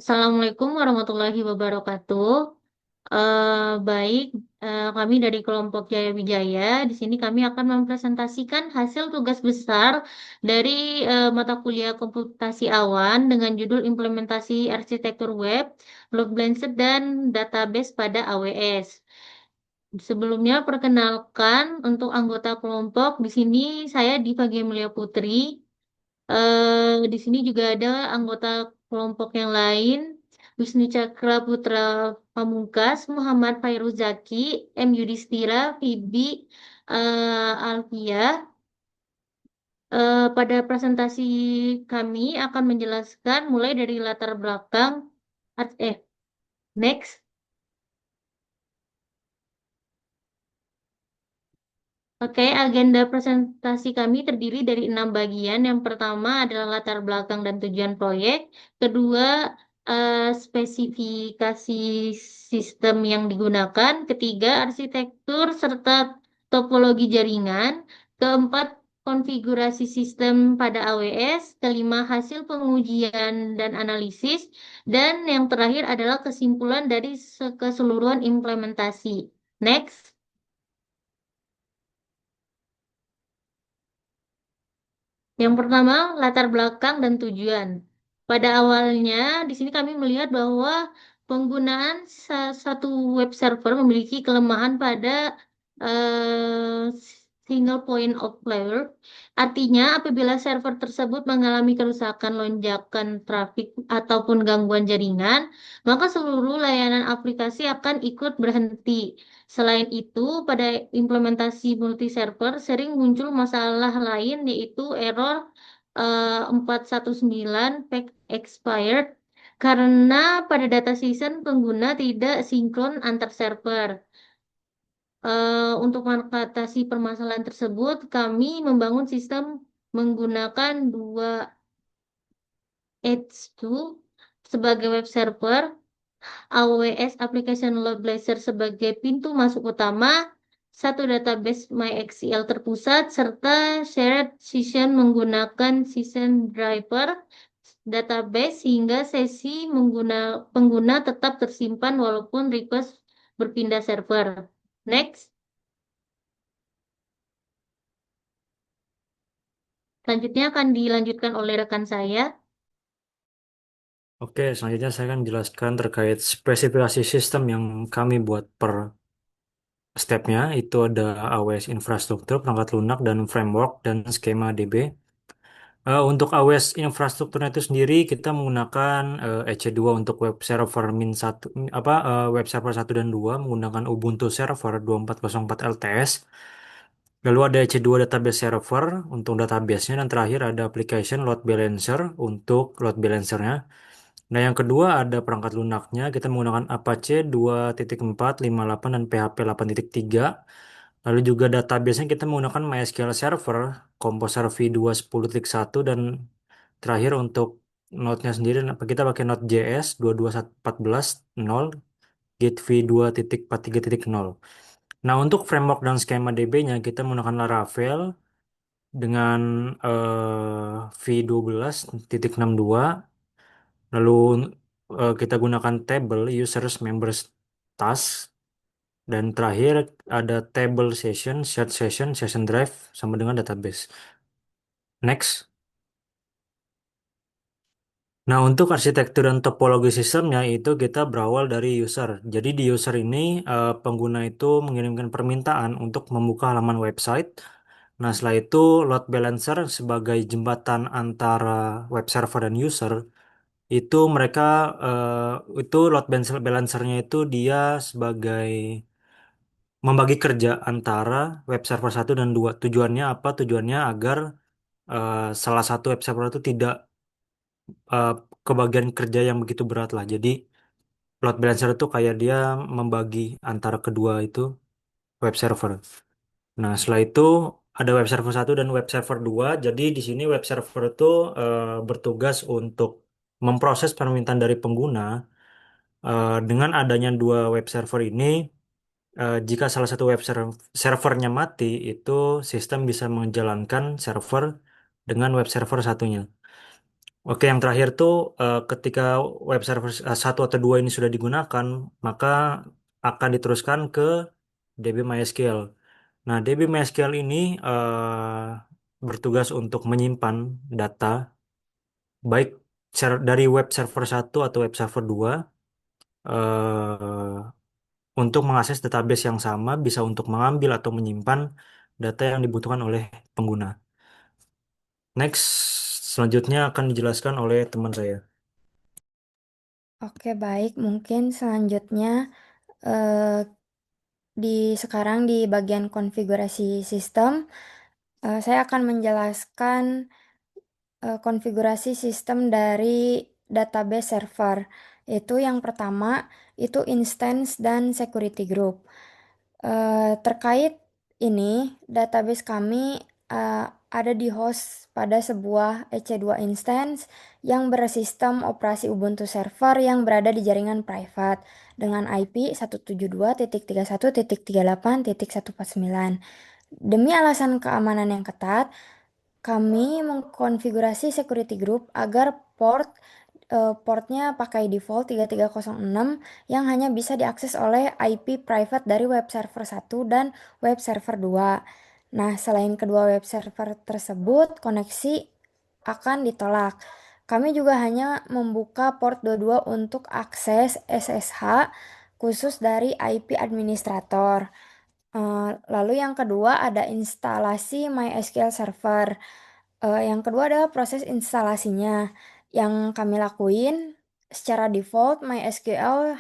Assalamualaikum warahmatullahi wabarakatuh. Baik, kami dari kelompok Jaya Wijaya. Di sini kami akan mempresentasikan hasil tugas besar dari mata kuliah komputasi awan dengan judul Implementasi Arsitektur Web, Load Balancer, dan Database pada AWS. Sebelumnya, perkenalkan untuk anggota kelompok. Di sini saya Diva Gemelia Putri. Di sini juga ada anggota kelompok yang lain, Wisnu Cakra Putra Pamungkas, Muhammad Fairuzaki, M. Yudhistira, Fibi, Alfia. Pada presentasi kami akan menjelaskan mulai dari latar belakang, next. Oke, agenda presentasi kami terdiri dari 6 bagian. Yang pertama adalah latar belakang dan tujuan proyek. Kedua, spesifikasi sistem yang digunakan. Ketiga, arsitektur serta topologi jaringan. Keempat, konfigurasi sistem pada AWS. Kelima, hasil pengujian dan analisis. Dan yang terakhir adalah kesimpulan dari keseluruhan implementasi. Next. Yang pertama, latar belakang dan tujuan. Pada awalnya, di sini kami melihat bahwa penggunaan satu web server memiliki kelemahan pada eh, single point of failure. Artinya, apabila server tersebut mengalami kerusakan, lonjakan trafik, ataupun gangguan jaringan, maka seluruh layanan aplikasi akan ikut berhenti. Selain itu, pada implementasi multi-server sering muncul masalah lain yaitu error 419 pack expired karena pada data season pengguna tidak sinkron antar server. Untuk mengatasi permasalahan tersebut, kami membangun sistem menggunakan dua H2 sebagai web server, AWS Application Load Balancer sebagai pintu masuk utama, satu database MySQL terpusat, serta shared session menggunakan session driver database sehingga sesi pengguna tetap tersimpan walaupun request berpindah server. Next, selanjutnya akan dilanjutkan oleh rekan saya. Oke, selanjutnya saya akan jelaskan terkait spesifikasi sistem yang kami buat per stepnya. Itu ada AWS infrastruktur, perangkat lunak, dan framework, dan skema DB. Untuk AWS infrastrukturnya itu sendiri, kita menggunakan EC2 untuk web server min 1, web server 1 dan 2 menggunakan Ubuntu Server 2404 LTS. Lalu ada EC2 database server untuk databasenya, dan terakhir ada application load balancer untuk load balancernya. Nah, yang kedua ada perangkat lunaknya. Kita menggunakan Apache 2.4, 58, dan PHP 8.3. Lalu juga database-nya kita menggunakan MySQL Server, Composer V2 10.1, dan terakhir untuk Node-nya sendiri kita pakai Node.js 22.14.0, Git V2.43.0. Nah, untuk framework dan skema DB-nya kita menggunakan Laravel dengan V12.62. Lalu kita gunakan table users members task, dan terakhir ada table session, shared session, session drive sama dengan database. Next. Nah, untuk arsitektur dan topologi sistemnya itu kita berawal dari user. Jadi di user ini pengguna itu mengirimkan permintaan untuk membuka halaman website. Nah, setelah itu load balancer sebagai jembatan antara web server dan user. Itu mereka itu load balancernya itu dia sebagai membagi kerja antara web server 1 dan 2. Tujuannya apa? Tujuannya agar salah satu web server itu tidak eh, kebagian kerja yang begitu berat lah. Jadi load balancer itu kayak dia membagi antara kedua itu web server. Nah, setelah itu ada web server 1 dan web server 2. Jadi di sini web server itu bertugas untuk memproses permintaan dari pengguna. Dengan adanya dua web server ini, jika salah satu servernya mati, itu sistem bisa menjalankan server dengan web server satunya. Oke, yang terakhir tuh ketika web server satu atau dua ini sudah digunakan, maka akan diteruskan ke DB MySQL. Nah, DB MySQL ini bertugas untuk menyimpan data baik dari web server satu atau web server 2 untuk mengakses database yang sama, bisa untuk mengambil atau menyimpan data yang dibutuhkan oleh pengguna. Next, selanjutnya akan dijelaskan oleh teman saya. Oke, baik. Mungkin selanjutnya eh, sekarang di bagian konfigurasi sistem, saya akan menjelaskan konfigurasi sistem dari database server. Itu yang pertama, itu instance dan security group. Terkait ini, database kami ada di host pada sebuah EC2 instance yang bersistem operasi Ubuntu server yang berada di jaringan private dengan IP 172.31.38.149. Demi alasan keamanan yang ketat, kami mengkonfigurasi security group agar portnya pakai default 3306 yang hanya bisa diakses oleh IP private dari web server satu dan web server 2. Nah, selain kedua web server tersebut, koneksi akan ditolak. Kami juga hanya membuka port 22 untuk akses SSH khusus dari IP administrator. Lalu yang kedua ada instalasi MySQL Server. Yang kedua adalah proses instalasinya. Yang kami lakuin secara default MySQL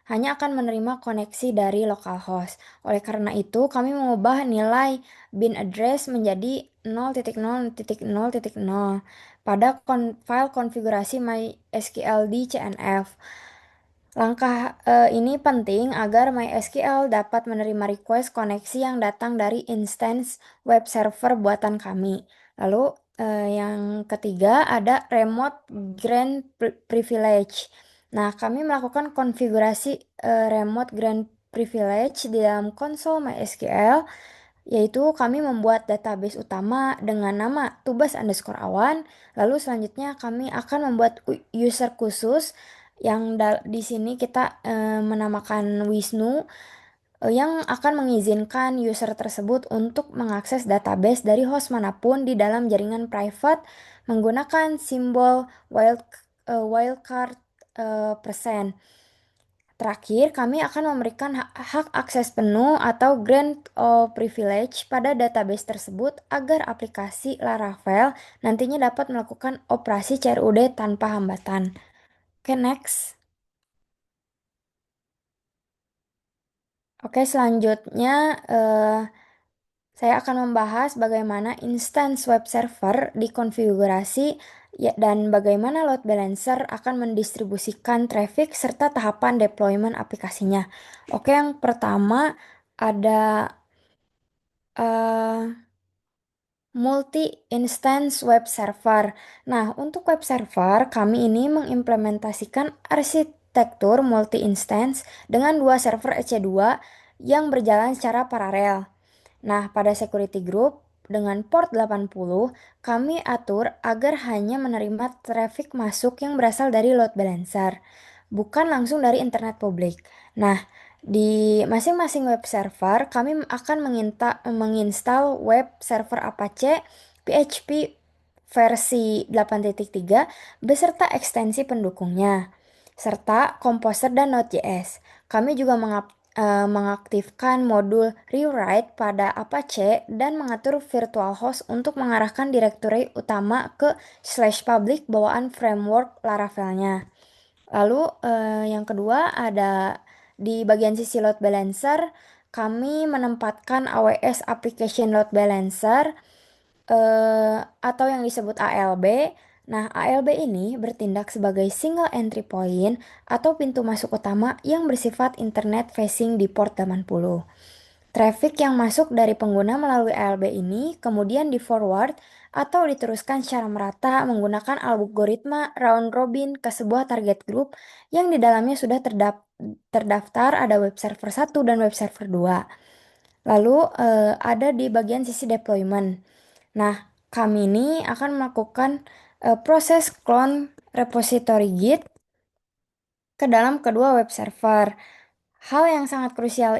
hanya akan menerima koneksi dari localhost. Oleh karena itu, kami mengubah nilai bin address menjadi 0.0.0.0 pada file konfigurasi MySQL di CNF. Langkah ini penting agar MySQL dapat menerima request koneksi yang datang dari instance web server buatan kami. Lalu yang ketiga ada remote grant privilege. Nah, kami melakukan konfigurasi remote grant privilege di dalam konsol MySQL, yaitu kami membuat database utama dengan nama tubas_awan. Lalu selanjutnya kami akan membuat user khusus yang di sini kita menamakan Wisnu, yang akan mengizinkan user tersebut untuk mengakses database dari host manapun di dalam jaringan private menggunakan simbol wildcard persen. Terakhir, kami akan memberikan hak akses penuh atau grant of privilege pada database tersebut agar aplikasi Laravel nantinya dapat melakukan operasi CRUD tanpa hambatan. Oke, next. Oke, selanjutnya saya akan membahas bagaimana instance web server dikonfigurasi dan bagaimana load balancer akan mendistribusikan traffic serta tahapan deployment aplikasinya. Oke, yang pertama ada eh, multi-instance web server. Nah, untuk web server, kami ini mengimplementasikan arsitektur multi-instance dengan dua server EC2 yang berjalan secara paralel. Nah, pada security group dengan port 80, kami atur agar hanya menerima traffic masuk yang berasal dari load balancer, bukan langsung dari internet publik. Nah, di masing-masing web server, kami akan menginstal web server Apache PHP versi 8.3 beserta ekstensi pendukungnya, serta Composer dan Node.js. Kami juga mengaktifkan modul rewrite pada Apache dan mengatur virtual host untuk mengarahkan direktori utama ke /public bawaan framework Laravelnya. Lalu yang kedua ada di bagian sisi load balancer, kami menempatkan AWS Application Load Balancer atau yang disebut ALB. Nah, ALB ini bertindak sebagai single entry point atau pintu masuk utama yang bersifat internet facing di port 80. Traffic yang masuk dari pengguna melalui ALB ini kemudian di-forward atau diteruskan secara merata menggunakan algoritma round robin ke sebuah target group yang di dalamnya sudah terdaftar ada web server satu dan web server 2. Lalu ada di bagian sisi deployment. Nah, kami ini akan melakukan proses clone repository Git ke dalam kedua web server. Hal yang sangat krusial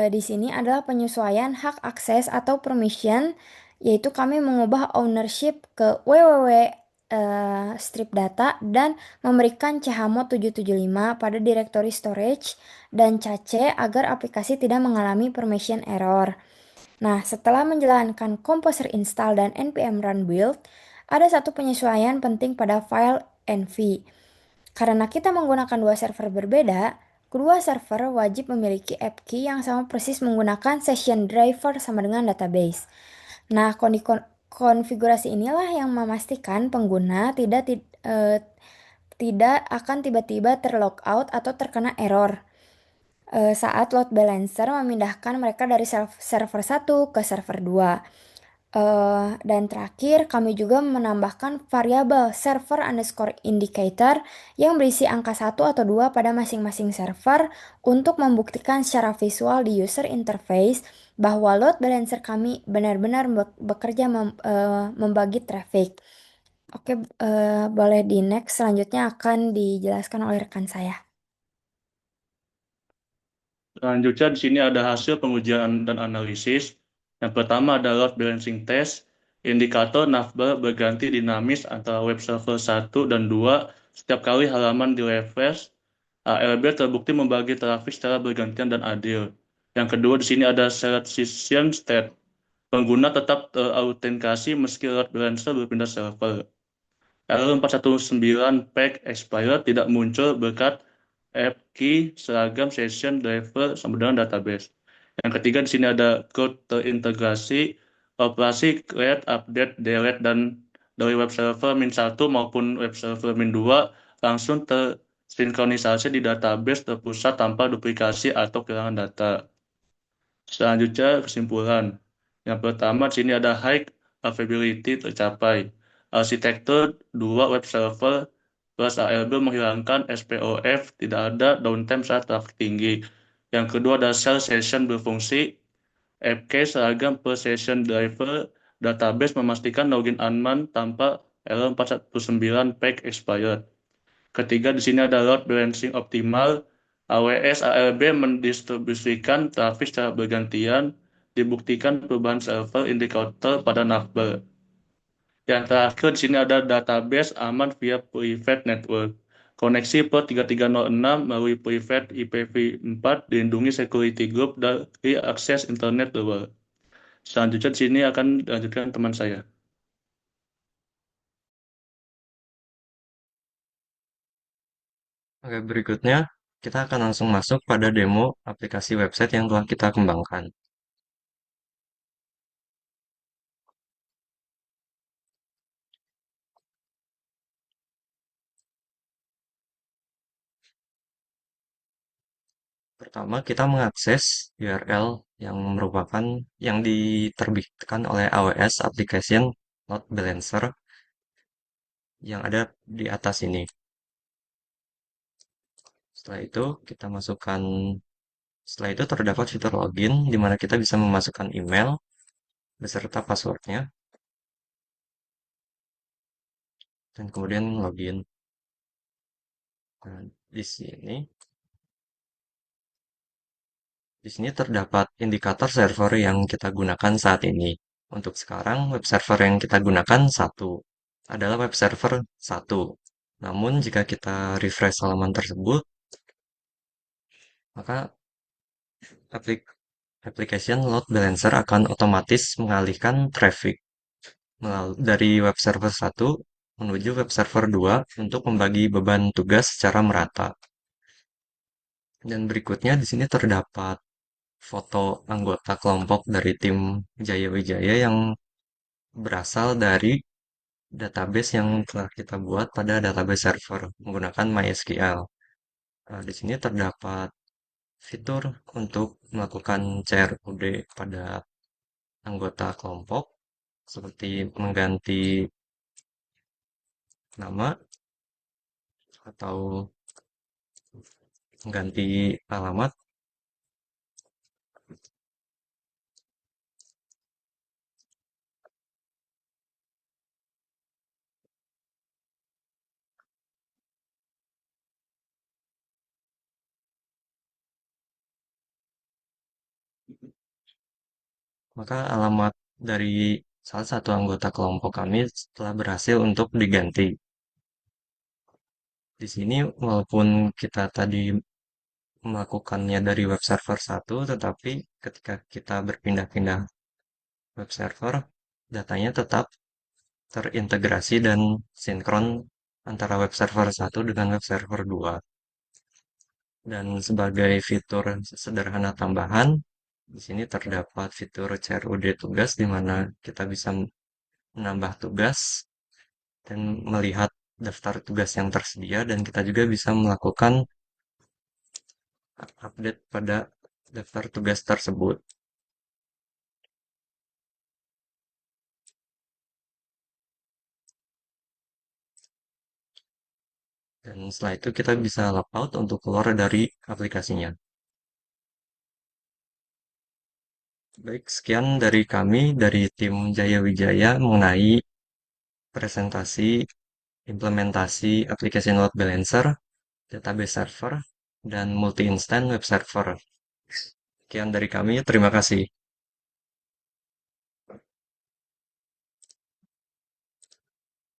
di sini adalah penyesuaian hak akses atau permission, yaitu kami mengubah ownership ke www strip data dan memberikan chmod 775 pada directory storage dan cache agar aplikasi tidak mengalami permission error. Nah, setelah menjalankan Composer install dan npm run build, ada satu penyesuaian penting pada file env. Karena kita menggunakan dua server berbeda, kedua server wajib memiliki app key yang sama persis menggunakan session driver sama dengan database. Nah, konfigurasi inilah yang memastikan pengguna tidak akan tiba-tiba terlogout atau terkena error saat load balancer memindahkan mereka dari server satu ke server 2. Dan terakhir, kami juga menambahkan variabel server underscore indicator yang berisi angka 1 atau 2 pada masing-masing server untuk membuktikan secara visual di user interface bahwa load balancer kami benar-benar bekerja membagi traffic. Oke, boleh di next. Selanjutnya akan dijelaskan oleh rekan saya. Selanjutnya di sini ada hasil pengujian dan analisis. Yang pertama adalah load balancing test. Indikator navbar berganti dinamis antara web server 1 dan 2 setiap kali halaman di refresh. ALB terbukti membagi trafik secara bergantian dan adil. Yang kedua di sini ada certification state. Pengguna tetap terautentikasi meski load balancer berpindah server. Error 419 pack expired tidak muncul berkat app key seragam session driver sama dengan database. Yang ketiga di sini ada code terintegrasi, operasi create, update, delete dan dari web server min1 maupun web server min2 langsung tersinkronisasi di database terpusat tanpa duplikasi atau kehilangan data. Selanjutnya kesimpulan. Yang pertama di sini ada high availability tercapai. Arsitektur 2 web server plus ALB menghilangkan SPOF, tidak ada downtime saat traffic tinggi. Yang kedua ada shell session berfungsi, AppKey seragam per session driver, database memastikan login aman tanpa error 419 pack expired. Ketiga di sini ada load balancing optimal. AWS ALB mendistribusikan trafik secara bergantian, dibuktikan perubahan server indikator pada navbar. Yang terakhir di sini ada database aman via private network. Koneksi per 3306 melalui private IPv4 dilindungi security group dari akses internet luar. Selanjutnya di sini akan dilanjutkan teman saya. Oke, berikutnya kita akan langsung masuk pada demo aplikasi website yang telah kita kembangkan. Pertama, kita mengakses URL yang merupakan yang diterbitkan oleh AWS Application Load Balancer yang ada di atas ini. Setelah itu, setelah itu terdapat fitur login di mana kita bisa memasukkan email beserta passwordnya dan kemudian login. Nah, di sini terdapat indikator server yang kita gunakan saat ini. Untuk sekarang, web server yang kita gunakan adalah web server 1. Namun, jika kita refresh halaman tersebut, maka application load balancer akan otomatis mengalihkan traffic dari web server 1 menuju web server 2 untuk membagi beban tugas secara merata. Dan berikutnya di sini terdapat foto anggota kelompok dari tim Jaya Wijaya yang berasal dari database yang telah kita buat pada database server menggunakan MySQL. Di sini terdapat fitur untuk melakukan CRUD pada anggota kelompok seperti mengganti nama atau mengganti alamat. maka alamat dari salah satu anggota kelompok kami telah berhasil untuk diganti. Di sini walaupun kita tadi melakukannya dari web server satu, tetapi ketika kita berpindah-pindah web server, datanya tetap terintegrasi dan sinkron antara web server satu dengan web server 2. Dan sebagai fitur sederhana tambahan, di sini terdapat fitur CRUD tugas di mana kita bisa menambah tugas dan melihat daftar tugas yang tersedia dan kita juga bisa melakukan update pada daftar tugas tersebut. Dan setelah itu kita bisa logout untuk keluar dari aplikasinya. Baik, sekian dari kami, dari tim Jaya Wijaya mengenai presentasi implementasi aplikasi load balancer, database server, dan multi-instance web server. Sekian dari kami, terima kasih.